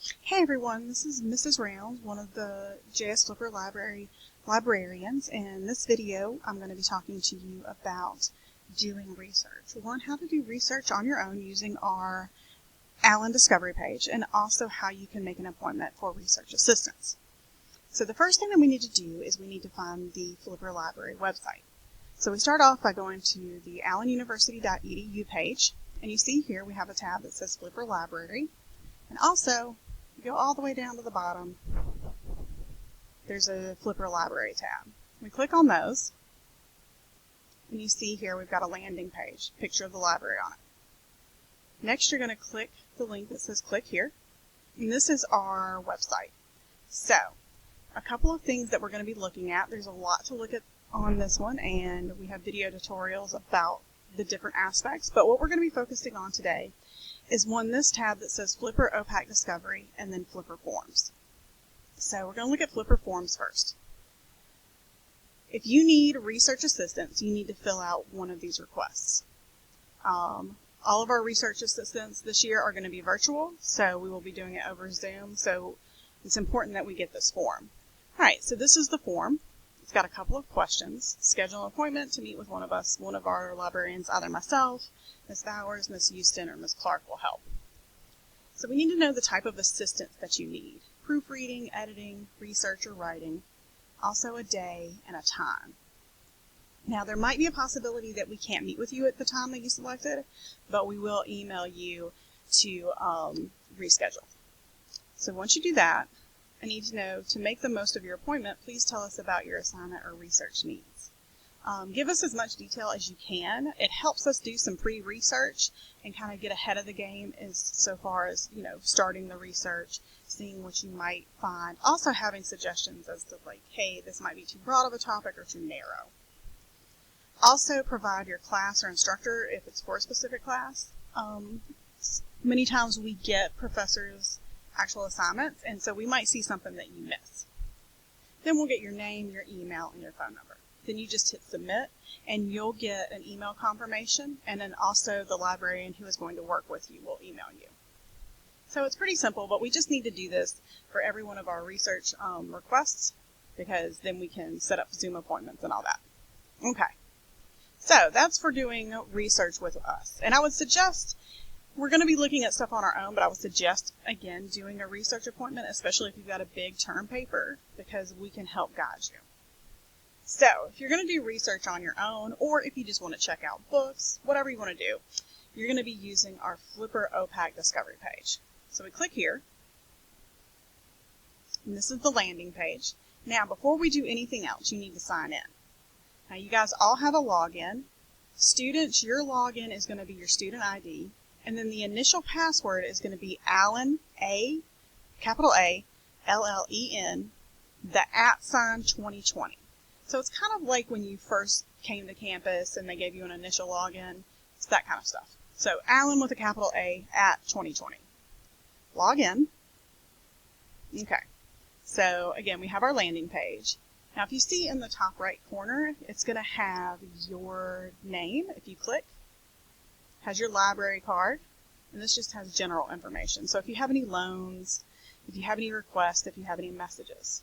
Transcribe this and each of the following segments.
Hey everyone, this is Mrs. Rounds, one of the JS Flipper librarians, and in this video I'm going to be talking to you about doing research. We'll learn how to do research on your own using our Allen Discovery page, and also how you can make an appointment for research assistance. So the first thing that we need to do is we need to find the Flipper Library website. So we start off by going to the allenuniversity.edu page, and you see here we have a tab that says Flipper Library, and also go all the way down to the bottom, there's a Flipper Library tab. We click on those, and you see here we've got a landing page, picture of the library on it. Next you're going to click the link that says click here, and this is our website. So, a couple of things that we're going to be looking at. There's a lot to look at on this one, and we have video tutorials about the different aspects, but what we're going to be focusing on today is this tab that says Flipper OPAC Discovery and then Flipper Forms. So we're going to look at Flipper Forms first. If you need research assistance, you need to fill out one of these requests. All of our research assistants this year are going to be virtual, so we will be doing it over Zoom, so it's important that we get this form. Alright, so this is the form. It's got a couple of questions. Schedule an appointment to meet with one of our librarians, either myself, Ms. Bowers, Ms. Houston, or Ms. Clark will help. So we need to know the type of assistance that you need. Proofreading, editing, research, or writing. Also a day and a time. Now there might be a possibility that we can't meet with you at the time that you selected, but we will email you to reschedule. So once you do that, I need to know, to make the most of your appointment, please tell us about your assignment or research needs. Give us as much detail as you can. It helps us do some pre-research and kind of get ahead of the game so far as, starting the research, seeing what you might find. Also having suggestions as to hey, this might be too broad of a topic or too narrow. Also provide your class or instructor if it's for a specific class. Many times we get professors' actual assignments, and so we might see something that you miss. Then we'll get your name, your email, and your phone number. Then you just hit submit, and you'll get an email confirmation, and then also the librarian who is going to work with you will email you. So it's pretty simple, but we just need to do this for every one of our research requests, because then we can set up Zoom appointments and all that. Okay, so that's for doing research with us. And I would suggest, we're going to be looking at stuff on our own, but I would suggest, again, doing a research appointment, especially if you've got a big term paper, because we can help guide you. So, if you're going to do research on your own, or if you just want to check out books, whatever you want to do, you're going to be using our Flipper OPAC Discovery page. So we click here, and this is the landing page. Now, before we do anything else, you need to sign in. Now, you guys all have a login. Students, your login is going to be your student ID. And then the initial password is going to be Allen, capital A, L-L-E-N, the @2020. So it's kind of like when you first came to campus and they gave you an initial login. It's that kind of stuff. So Allen with a capital A @2020. Log in. Okay. So again, we have our landing page. Now if you see in the top right corner, it's going to have your name. If you click, has your library card, and this just has general information. So if you have any loans, if you have any requests, if you have any messages.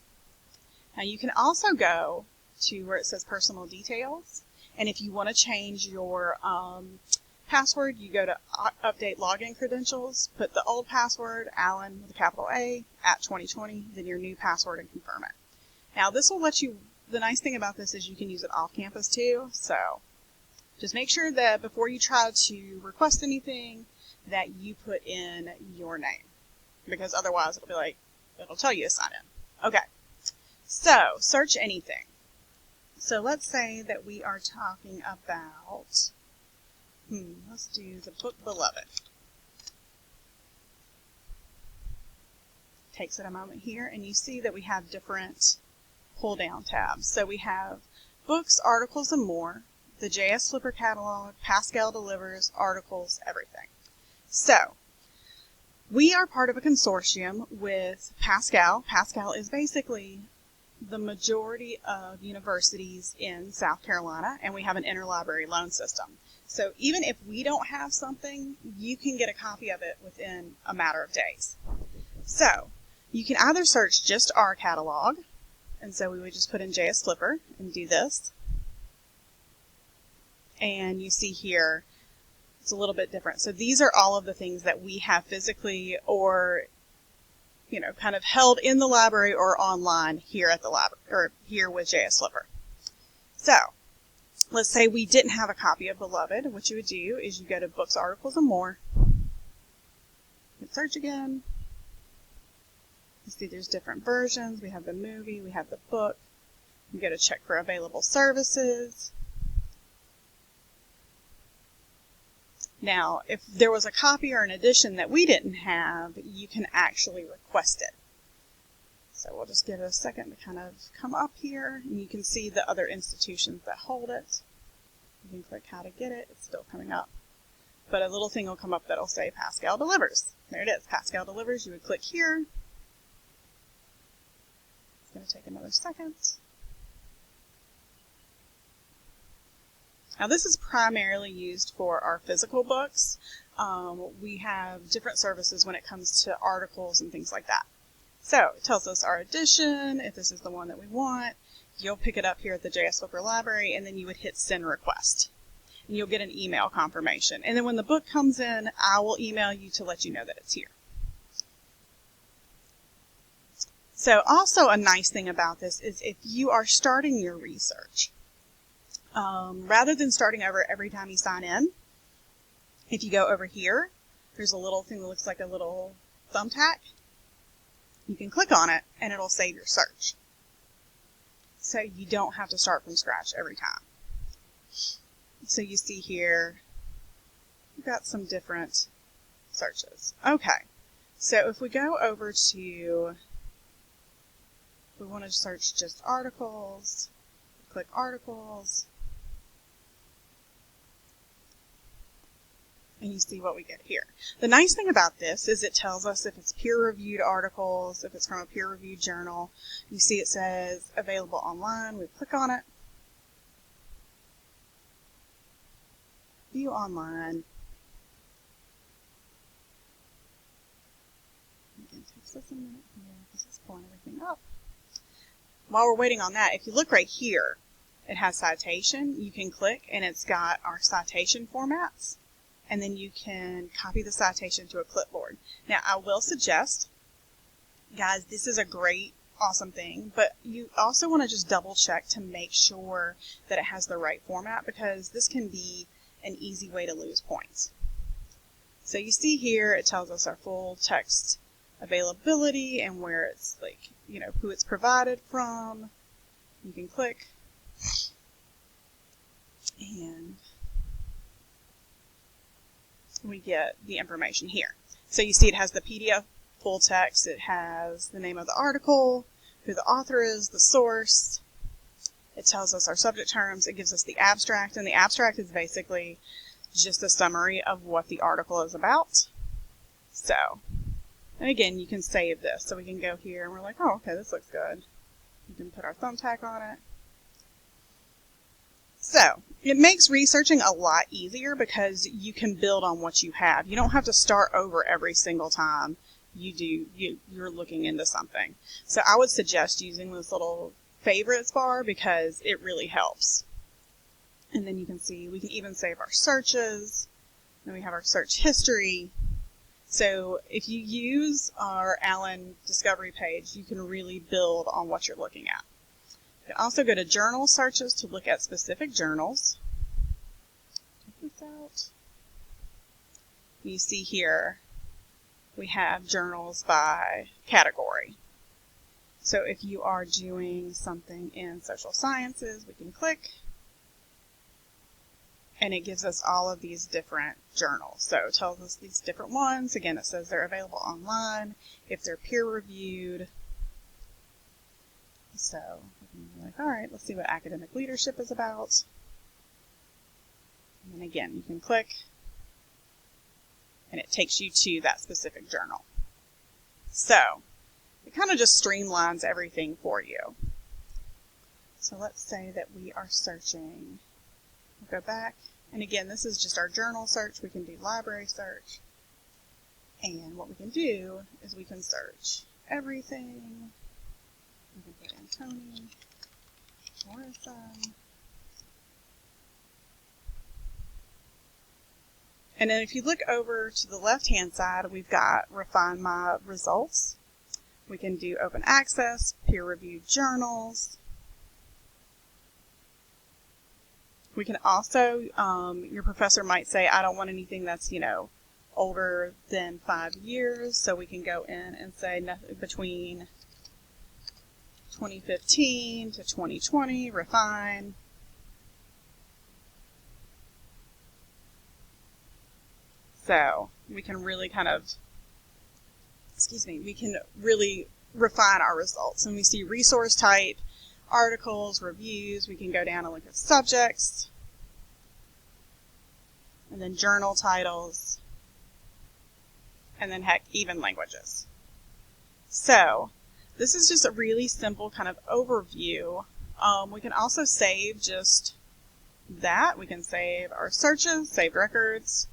Now you can also go to where it says personal details, and if you want to change your password, you go to update login credentials, put the old password, Allen with a capital A, @2020, then your new password, and confirm it. Now this will let you, the nice thing about this is you can use it off campus too, so just make sure that before you try to request anything that you put in your name, because otherwise it'll tell you to sign in. Okay, so search anything. So let's say that we are talking about, let's do the book Beloved. Takes it a moment here, and you see that we have different pull down tabs. So we have books, articles, and more. The JS Flipper catalog, Pascal delivers, articles, everything. So, we are part of a consortium with Pascal. Pascal is basically the majority of universities in South Carolina, and we have an interlibrary loan system. So even if we don't have something, you can get a copy of it within a matter of days. So you can either search just our catalog, and so we would just put in JS Flipper and do this. And you see here, it's a little bit different. So these are all of the things that we have physically or, kind of held in the library or online here at the library, or here with JS Flipper. So let's say we didn't have a copy of Beloved. What you would do is you go to Books, Articles, and More. Hit search again. You see there's different versions. We have the movie, we have the book. You go to check for available services. Now, if there was a copy or an edition that we didn't have, you can actually request it. So we'll just give it a second to kind of come up here, and you can see the other institutions that hold it. You can click how to get it. It's still coming up. But a little thing will come up that will say Pascal delivers. There it is, Pascal delivers. You would click here. It's going to take another second. Now this is primarily used for our physical books. We have different services when it comes to articles and things like that. So it tells us our edition, if this is the one that we want. You'll pick it up here at the JS Flipper Library, and then you would hit send request. And you'll get an email confirmation. And then when the book comes in, I will email you to let you know that it's here. So also a nice thing about this is if you are starting your research, rather than starting over every time you sign in, if you go over here, there's a little thing that looks like a little thumbtack. You can click on it and it'll save your search. So you don't have to start from scratch every time. So you see here, we've got some different searches. Okay, so if we go over to, we want to search just articles, click articles, and you see what we get here. The nice thing about this is it tells us if it's peer-reviewed articles, if it's from a peer-reviewed journal. You see it says available online. We click on it. View online. Again, it takes us a minute here because it's pulling everything up. While we're waiting on that, if you look right here, it has citation. You can click and it's got our citation formats. And then you can copy the citation to a clipboard. Now, I will suggest, guys, this is a great, awesome thing, but you also want to just double check to make sure that it has the right format, because this can be an easy way to lose points. So you see here, it tells us our full text availability and where it's who it's provided from. You can click and we get the information here. So you see it has the PDF full text, it has the name of the article, who the author is, the source, it tells us our subject terms, it gives us the abstract, and the abstract is basically just a summary of what the article is about. So, and again, you can save this, so we can go here and we're like, oh, okay, this looks good. You can put our thumbtack on it. So, it makes researching a lot easier because you can build on what you have. You don't have to start over every single time you're looking into something. So I would suggest using this little favorites bar because it really helps. And then you can see we can even save our searches. Then we have our search history. So if you use our Allen Discovery page, you can really build on what you're looking at. You can also go to journal searches to look at specific journals. Check this out. You see here we have journals by category. So if you are doing something in social sciences, we can click and it gives us all of these different journals. So it tells us these different ones. Again, it says they're available online, if they're peer reviewed. So we're like, all right, let's see what academic leadership is about. And then again, you can click and it takes you to that specific journal. So it kind of just streamlines everything for you. So let's say that we are searching. We'll go back. And again, this is just our journal search. We can do library search. And what we can do is we can search everything. We can put in Tony, Morrison. And then if you look over to the left-hand side, we've got Refine My Results. We can do open access, peer-reviewed journals. We can also, your professor might say, I don't want anything that's, older than 5 years. So we can go in and say between 2015 to 2020, refine. So we can really we can really refine our results. And we see resource type, articles, reviews. We can go down and look at subjects. And then journal titles. And then heck, even languages. So this is just a really simple kind of overview. We can also save just that. We can save our searches, save records.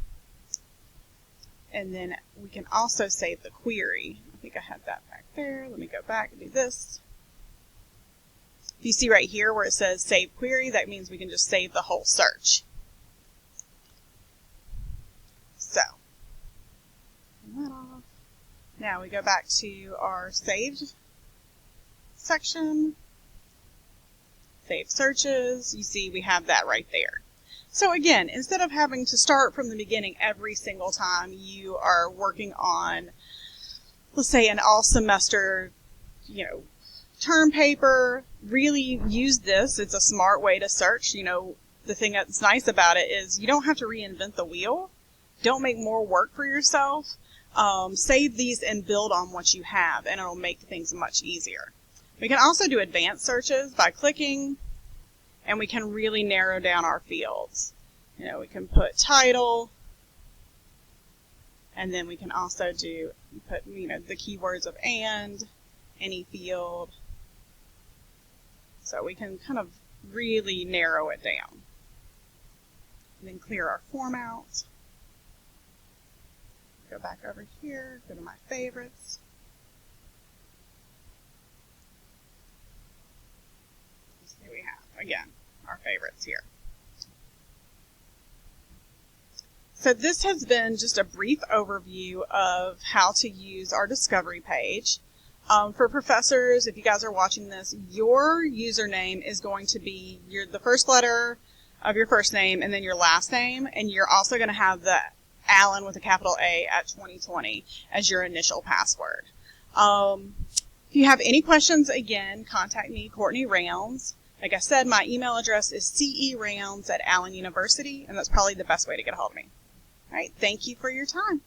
And then we can also save the query. I think I had that back there. Let me go back and do this. If you see right here where it says save query, that means we can just save the whole search. So, turn that off. Now we go back to our saved section. Save searches. You see we have that right there. So again, instead of having to start from the beginning every single time you are working on, let's say, an all-semester, term paper, really use this. It's a smart way to search. The thing that's nice about it is you don't have to reinvent the wheel. Don't make more work for yourself. Save these and build on what you have, and it'll make things much easier. We can also do advanced searches by clicking, and we can really narrow down our fields. We can put title, and then we can also put the keywords of and, any field. So we can kind of really narrow it down. And then clear our form out. Go back over here, go to my favorites. See what we have, again, our favorites here. So this has been just a brief overview of how to use our Discovery page. For professors, if you guys are watching this, your username is going to be the first letter of your first name and then your last name, and you're also going to have the Allen with a capital A at 2020 as your initial password. If you have any questions, again, contact me, Courtney Rounds. Like I said, my email address is cerounds@Allen University, and that's probably the best way to get a hold of me. All right, thank you for your time.